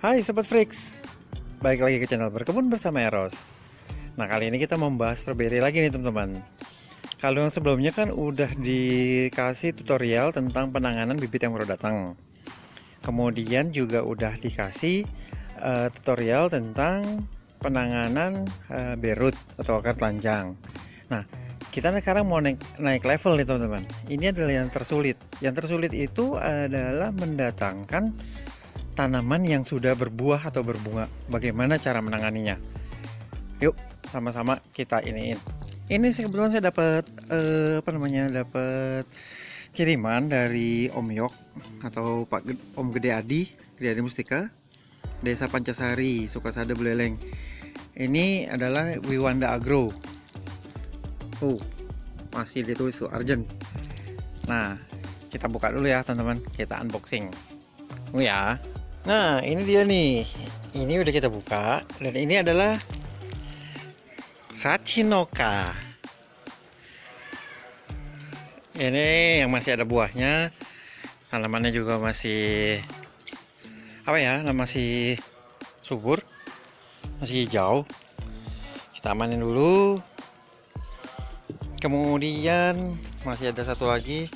Hai Sobat Freaks, balik lagi ke channel Berkebun bersama Eros. Nah, kali ini kita membahas strawberry lagi nih teman-teman. Kalau yang sebelumnya kan udah dikasih tutorial tentang penanganan bibit yang baru datang. Kemudian juga udah dikasih tutorial tentang penanganan berut atau akar telanjang. Nah, kita sekarang mau naik level nih teman-teman. Ini adalah yang tersulit. Yang tersulit itu adalah mendatangkan tanaman yang sudah berbuah atau berbunga. Bagaimana cara menanganinya? Yuk, sama-sama kita iniin. Ini kebetulan saya dapat dapat kiriman dari Om Yok atau Om Gede Adi Mustika, Desa Pancasari, Sukasada, Buleleng. Ini adalah Wiwanda Agro. Masih ditulis tuh Arjen. Nah, kita buka dulu ya teman-teman. Kita unboxing. Ya. Nah, ini dia nih. Ini udah kita buka dan ini adalah Sachinoka. Ini yang masih ada buahnya. Tanamannya juga masih masih subur, masih hijau. Kita amanin dulu. Kemudian masih ada satu lagi.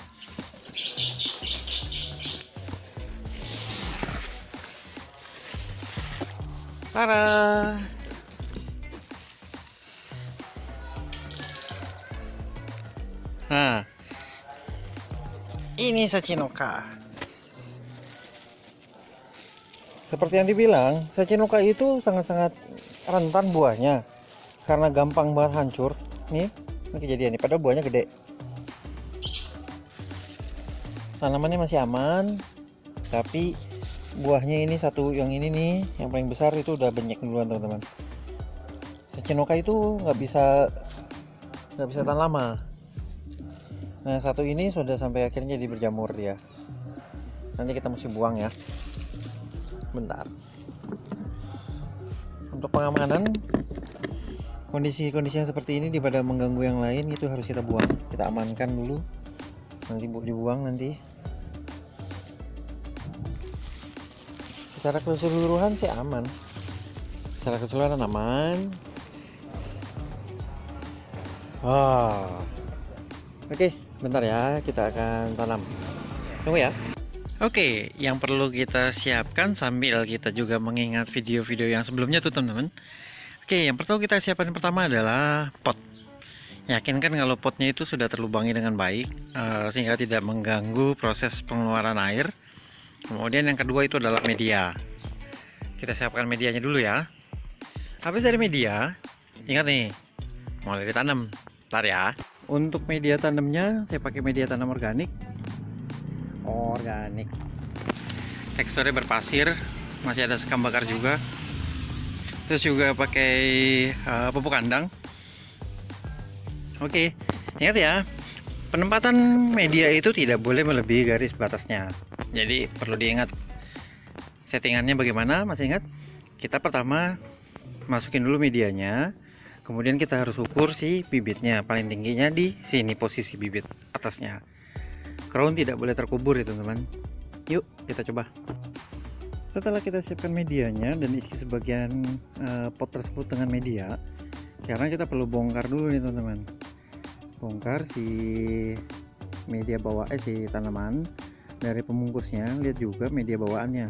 Tara. Nah, ini Sachinoka. Seperti yang dibilang, Sachinoka itu sangat-sangat rentan buahnya karena gampang banget hancur. Ini kejadian nih, padahal buahnya gede. Tanamannya masih aman, tapi buahnya ini satu, yang ini nih, yang paling besar itu udah banyak duluan teman-teman. Sachinoka itu nggak bisa tahan lama. Nah, satu ini sudah sampai akhirnya jadi berjamur dia. Nanti kita mesti buang ya. Bentar. Untuk pengamanan, kondisi-kondisi yang seperti ini daripada mengganggu yang lain itu harus kita buang. Kita amankan dulu. Nanti dibuang nanti. Secara keseluruhan sih aman. Secara keseluruhan aman. Oke, bentar ya, kita akan tanam. Tunggu ya. Oke, yang perlu kita siapkan sambil kita juga mengingat video-video yang sebelumnya tuh teman-teman. Oke, yang pertama kita siapkan pertama adalah pot. Yakinkan kalau potnya itu sudah terlubangi dengan baik, sehingga tidak mengganggu proses pengeluaran air. Kemudian yang kedua itu adalah media. Kita siapkan medianya dulu ya. Habis dari media, ingat nih, mulai ditanam. Bentar ya. Untuk media tanamnya saya pakai media tanam organik. Teksturnya berpasir, masih ada sekam bakar juga. Terus juga pakai pupuk kandang. Oke, ingat ya, penempatan media itu tidak boleh melebihi garis batasnya. Jadi perlu diingat settingannya bagaimana. Masih ingat? Kita pertama masukin dulu medianya, kemudian kita harus ukur si bibitnya, paling tingginya di sini posisi bibit atasnya. Crown tidak boleh terkubur ya teman-teman. Yuk kita coba. Setelah kita siapkan medianya dan isi sebagian pot tersebut dengan media, sekarang kita perlu bongkar dulu nih teman-teman. Bongkar si media si tanaman dari pembungkusnya. Lihat juga media bawaannya.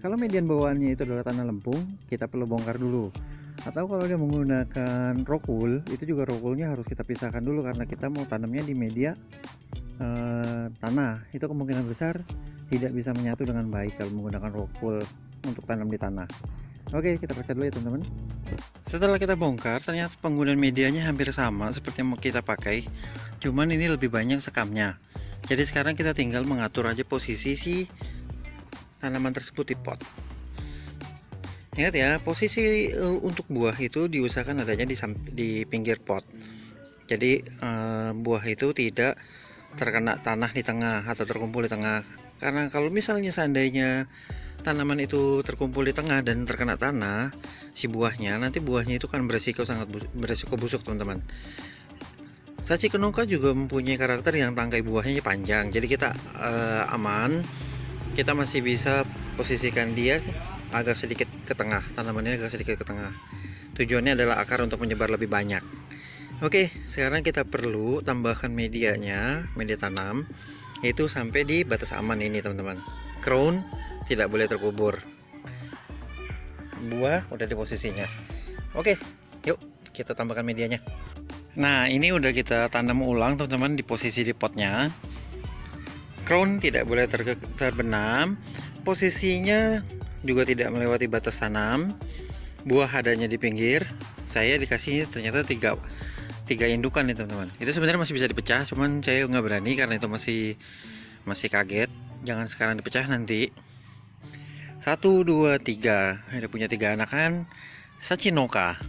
Kalau media bawaannya itu adalah tanah lempung, kita perlu bongkar dulu. Atau kalau dia menggunakan rockwool, itu juga rockwoolnya harus kita pisahkan dulu karena kita mau tanamnya di media tanah. Itu kemungkinan besar tidak bisa menyatu dengan baik kalau menggunakan rockwool untuk tanam di tanah. Oke, kita periksa dulu ya teman-teman. Setelah kita bongkar, ternyata penggunaan medianya hampir sama seperti yang mau kita pakai, cuman ini lebih banyak sekamnya. Jadi sekarang kita tinggal mengatur aja posisi si tanaman tersebut di pot. Ingat ya, posisi untuk buah itu diusahakan adanya di pinggir pot. Jadi buah itu tidak terkena tanah di tengah atau terkumpul di tengah. Karena kalau misalnya seandainya tanaman itu terkumpul di tengah dan terkena tanah, si buahnya, nanti buahnya itu kan beresiko busuk teman-teman. Sachinoka juga mempunyai karakter yang tangkai buahnya panjang, jadi kita aman. Kita masih bisa posisikan dia agak sedikit ke tengah, tanamannya agak sedikit ke tengah. Tujuannya adalah akar untuk menyebar lebih banyak. Oke, sekarang kita perlu tambahkan medianya, media tanam, yaitu sampai di batas aman ini teman-teman. Crown tidak boleh terkubur. Buah udah di posisinya. Oke, yuk kita tambahkan medianya. Nah, ini udah kita tanam ulang teman-teman di posisi di potnya. Crown tidak boleh terbenam. Posisinya juga tidak melewati batas tanam. Buah adanya di pinggir. Saya dikasih ternyata tiga indukan nih teman-teman. Itu sebenarnya masih bisa dipecah, cuman saya nggak berani karena itu masih kaget. Jangan sekarang dipecah nanti. 1, 2, 3. Ada punya 3 anakan Sachinoka.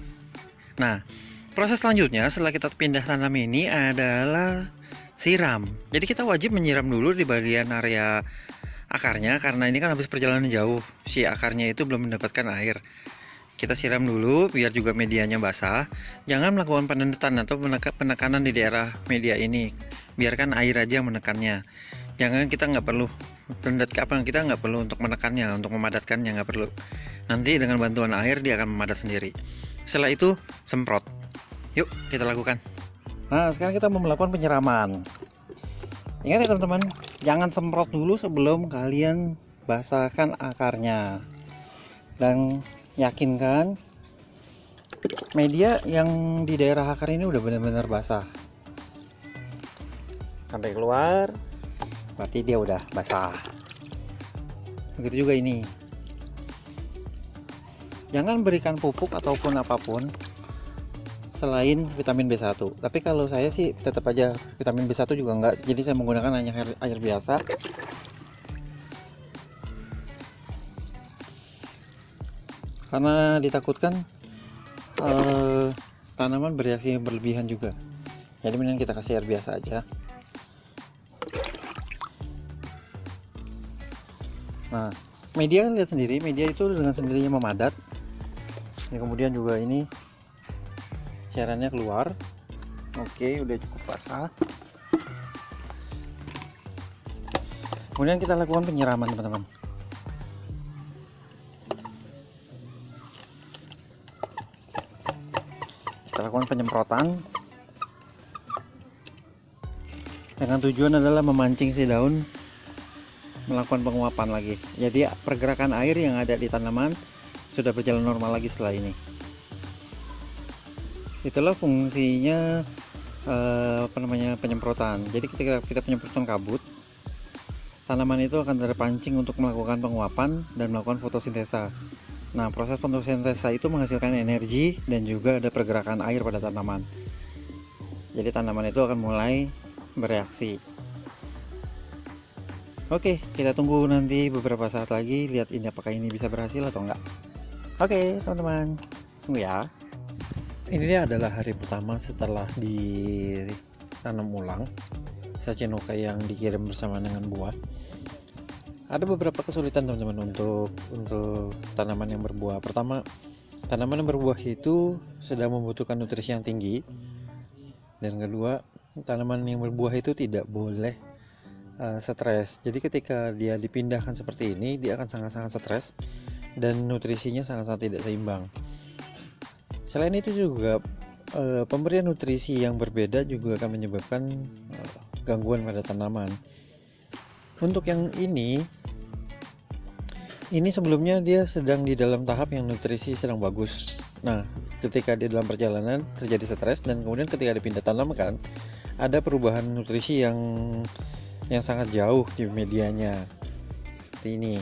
Nah, proses selanjutnya setelah kita pindah tanam ini adalah siram. Jadi kita wajib menyiram dulu di bagian area akarnya, karena ini kan habis perjalanan jauh, si akarnya itu belum mendapatkan air. Kita siram dulu biar juga medianya basah. Jangan melakukan penetetan atau penekanan di daerah media ini. Biarkan air aja yang menekannya. Jangan, kita nggak perlu kita nggak perlu untuk menekannya, untuk memadatkannya nggak perlu. Nanti dengan bantuan air dia akan memadat sendiri. Setelah itu semprot. Yuk kita lakukan. Nah, sekarang kita mau melakukan penyiraman. Ingat ya teman-teman, jangan semprot dulu sebelum kalian basahkan akarnya. Dan yakinkan media yang di daerah akar ini udah benar-benar basah. Sampai keluar, berarti dia udah basah. Begitu juga ini. Jangan berikan pupuk ataupun apapun selain vitamin B1. Tapi kalau saya sih tetap aja vitamin B1 juga enggak, jadi saya menggunakan hanya air biasa. Karena ditakutkan tanaman bereaksi berlebihan juga. Jadi mending kita kasih air biasa aja. Nah, media lihat sendiri, media itu dengan sendirinya memadat. Ini kemudian juga ini cairannya keluar. Oke, udah cukup basah. Kemudian kita lakukan penyiraman teman-teman. Kita lakukan penyemprotan dengan tujuan adalah memancing si daun melakukan penguapan lagi. Jadi pergerakan air yang ada di tanaman sudah berjalan normal lagi setelah ini. Itulah fungsinya penyemprotan. Jadi ketika kita penyemprotan kabut, tanaman itu akan terpancing untuk melakukan penguapan dan melakukan fotosintesa. Nah, proses fotosintesa itu menghasilkan energi dan juga ada pergerakan air pada tanaman. Jadi tanaman itu akan mulai bereaksi. Oke, kita tunggu nanti beberapa saat lagi, lihat ini apakah ini bisa berhasil atau enggak. Oke teman-teman, tunggu ya. Ini adalah hari pertama setelah ditanam ulang Sachinoka yang dikirim bersama dengan buah. Ada beberapa kesulitan teman-teman untuk tanaman yang berbuah. Pertama, tanaman yang berbuah itu sedang membutuhkan nutrisi yang tinggi. Dan kedua, tanaman yang berbuah itu tidak boleh stres. Jadi ketika dia dipindahkan seperti ini, dia akan sangat-sangat stres dan nutrisinya sangat-sangat tidak seimbang. Selain itu juga pemberian nutrisi yang berbeda juga akan menyebabkan gangguan pada tanaman. Untuk yang ini sebelumnya dia sedang di dalam tahap yang nutrisi sedang bagus. Nah, ketika di dalam perjalanan terjadi stres dan kemudian ketika dipindah tanamkan ada perubahan nutrisi yang sangat jauh di medianya. Seperti ini.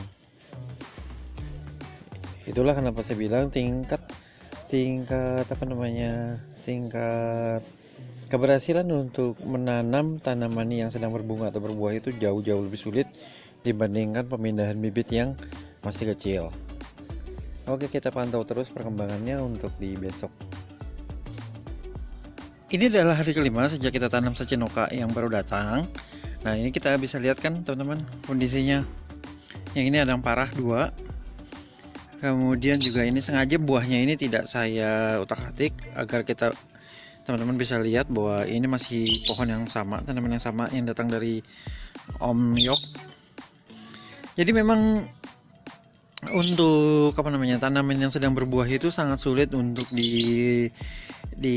Itulah kenapa saya bilang tingkat keberhasilan untuk menanam tanaman yang sedang berbunga atau berbuah itu jauh-jauh lebih sulit dibandingkan pemindahan bibit yang masih kecil. Oke, kita pantau terus perkembangannya untuk di besok. Ini adalah hari kelima sejak kita tanam Sachinoka yang baru datang. Nah, ini kita bisa lihat kan teman-teman kondisinya. Yang ini ada yang parah 2. Kemudian juga ini sengaja buahnya ini tidak saya utak-atik agar kita teman-teman bisa lihat bahwa ini masih pohon yang sama, tanaman yang sama yang datang dari Om Yok. Jadi memang untuk apa namanya, tanaman yang sedang berbuah itu sangat sulit untuk di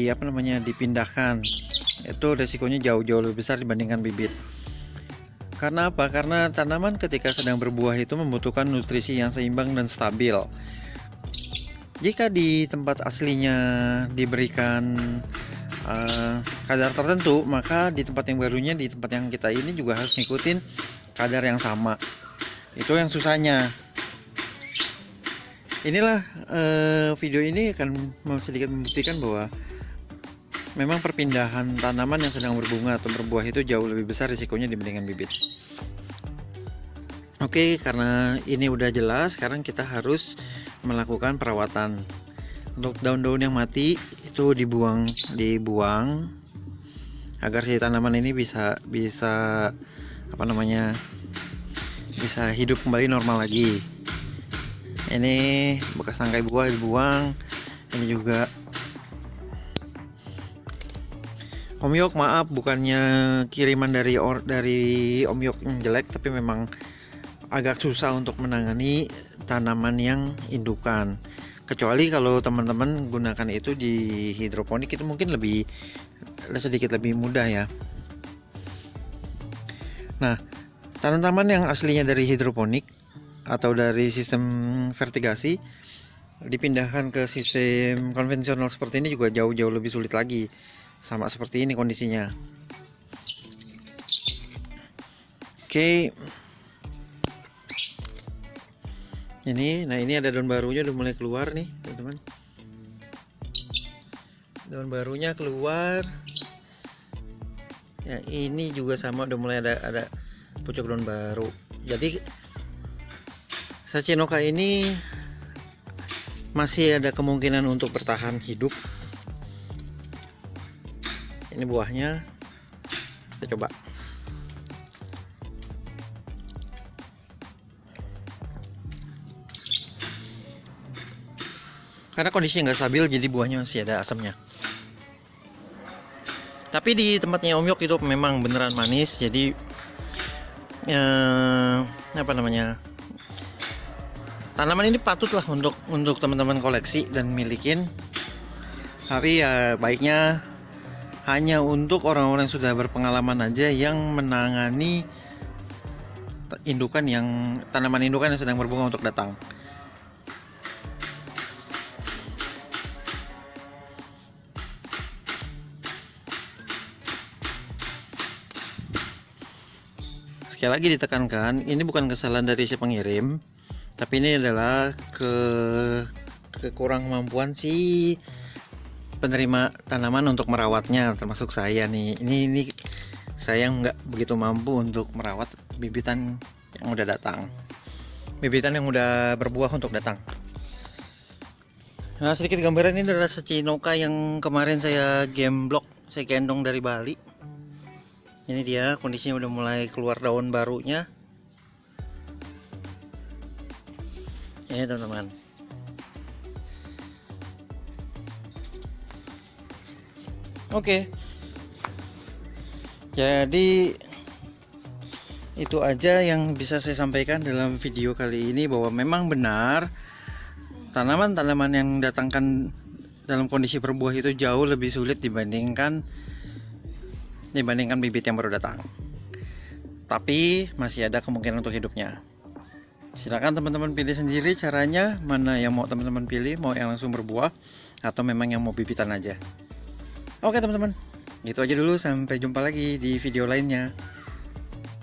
apa namanya, dipindahkan. Itu resikonya jauh-jauh lebih besar dibandingkan bibit. Karena apa? Karena tanaman ketika sedang berbuah itu membutuhkan nutrisi yang seimbang dan stabil. Jika di tempat aslinya diberikan kadar tertentu, maka di tempat yang barunya, di tempat yang kita ini juga harus ngikutin kadar yang sama. Itu yang susahnya. Inilah video ini akan sedikit membuktikan bahwa memang perpindahan tanaman yang sedang berbunga atau berbuah itu jauh lebih besar risikonya dibandingkan bibit. Oke, karena ini udah jelas, sekarang kita harus melakukan perawatan. Untuk daun-daun yang mati itu dibuang agar si tanaman ini bisa apa namanya, bisa hidup kembali normal lagi. Ini bekas tangkai buah dibuang. Ini juga Om Yok, maaf bukannya kiriman dari Om Yok yang jelek, tapi memang agak susah untuk menangani tanaman yang indukan. Kecuali kalau teman-teman gunakan itu di hidroponik, itu mungkin sedikit lebih mudah ya. Nah, tanaman yang aslinya dari hidroponik atau dari sistem vertigasi dipindahkan ke sistem konvensional seperti ini juga jauh-jauh lebih sulit lagi. Sama seperti ini kondisinya. Oke. Nah ini ada daun barunya udah mulai keluar nih, teman-teman. Daun barunya keluar. Ya, ini juga sama, udah mulai ada pucuk daun baru. Jadi Sachinoka ini masih ada kemungkinan untuk bertahan hidup. Ini buahnya, kita coba. Karena kondisinya nggak stabil, jadi buahnya masih ada asamnya. Tapi di tempatnya Om Yok itu memang beneran manis, jadi apa namanya, tanaman ini patutlah untuk teman-teman koleksi dan milikin. Tapi ya baiknya hanya untuk orang-orang yang sudah berpengalaman aja yang menangani tanaman indukan yang sedang berbunga untuk datang. Sekali lagi ditekankan, ini bukan kesalahan dari si pengirim, tapi ini adalah kekurang kemampuan si penerima tanaman untuk merawatnya, termasuk saya nih. Ini saya nggak begitu mampu untuk merawat bibitan yang udah datang, bibitan yang udah berbuah untuk datang. Nah, sedikit gambaran, ini adalah Sachinoka yang kemarin saya saya gendong dari Bali. Ini dia kondisinya, udah mulai keluar daun barunya. Ini teman-teman. Oke. Jadi itu aja yang bisa saya sampaikan dalam video kali ini, bahwa memang benar tanaman-tanaman yang datangkan dalam kondisi berbuah itu jauh lebih sulit dibandingkan bibit yang baru datang. Tapi masih ada kemungkinan untuk hidupnya. Silakan teman-teman pilih sendiri caranya, mana yang mau teman-teman pilih, mau yang langsung berbuah atau memang yang mau bibitan aja. Oke teman-teman, itu aja dulu, sampai jumpa lagi di video lainnya.